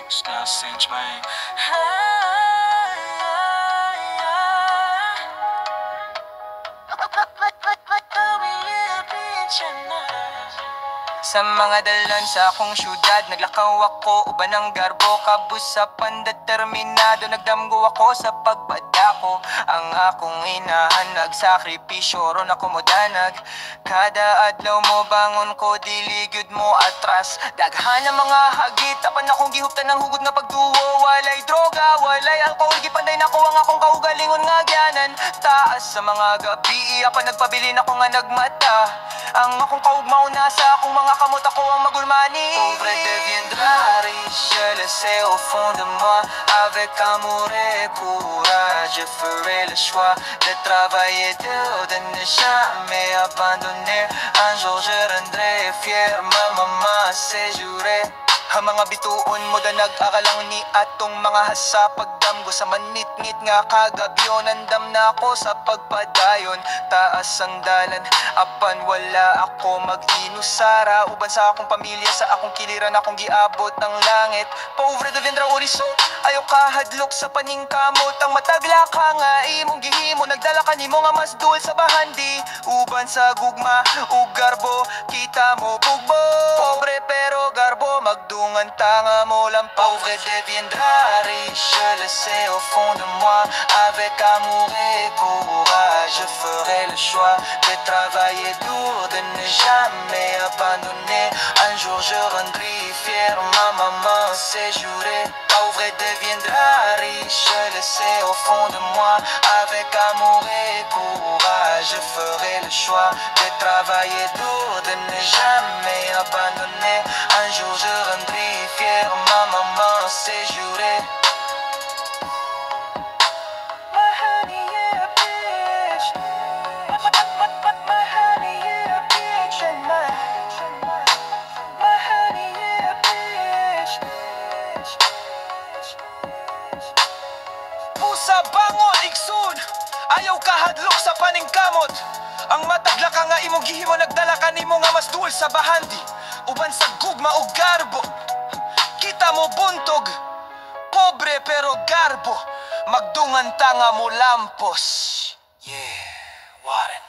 Snel cinch man. Sa mga dalan sa akong syudad, naglakaw ako, uban ng garbo, kabusapan, determinado, nagdamgo ako sa pagpadako. Ang akong inahan, nagsakripisyo, ron ako modanag. Kada adlaw mo bangon ko, diligyod mo atras. Daghan ang mga hagit, tapan akong gihuptan ng hugot nga pagduwo. Walay droga, walay alcohol, gipanday na ko ang akong kaugalingon nga gyanan. Taas sa mga gabi, ako nagpabilin ako nga nagmata. Ang akong kaugmaw na sa akong mga kamot, ako ang magulmani. Pauvre deviendra riche, je le sais au fond de moi. Avec amour et courage, je ferai le choix de travailler dur, de ne jamais abandonner. Un jour je rendrai fier ma maman, c'est juré. Ang mga bituon mo da nag-akalang ni atong mga hasa pagdamgo sa manit-ngit nga kagabyo. Nandam na ako sa pagpadayon, taas ang dalan, apan wala ako mag-inusara. Uban sa akong pamilya, sa akong kiliran, akong giabot ang langit. Pauvre de vendra horizon, ayaw kahadlok sa paningkamot. Ang matagla ka nga imong gihimo, nagdala ka nimo nga mas dul sa bahandi. Uban sa gugma, ug garbo, kita mo bugbo. Pobre pero garbo, magdungan tanga mo lang. Pauvre deviendra riche, je le sais au fond de moi. Avec amour et courage, je ferai le choix de travailler dur, de ne jamais abandonner. Un jour je rendrai fier ma maman, c'est juré. Pauvre deviendra riche, je le sais au fond de moi. Avec amour et courage, je ferai le choix de travailler dur, de ne jamais abandonner. Un jour je rendrai fier ma maman, c'est juré. My honey, yeah, bitch. My honey, yeah, bitch. My honey, yeah, bitch. Pusa bangon, iksun. Ayaw kahadlok sa paningkamot. Ang matagla ka nga imong gihimo, nagdala ka nimo nga mas duol sa bahandi. Uban sa gugma o garbo, kita mo buntog. Pobre pero garbo, magdungan tanga mo lampos. Yeah, Warren.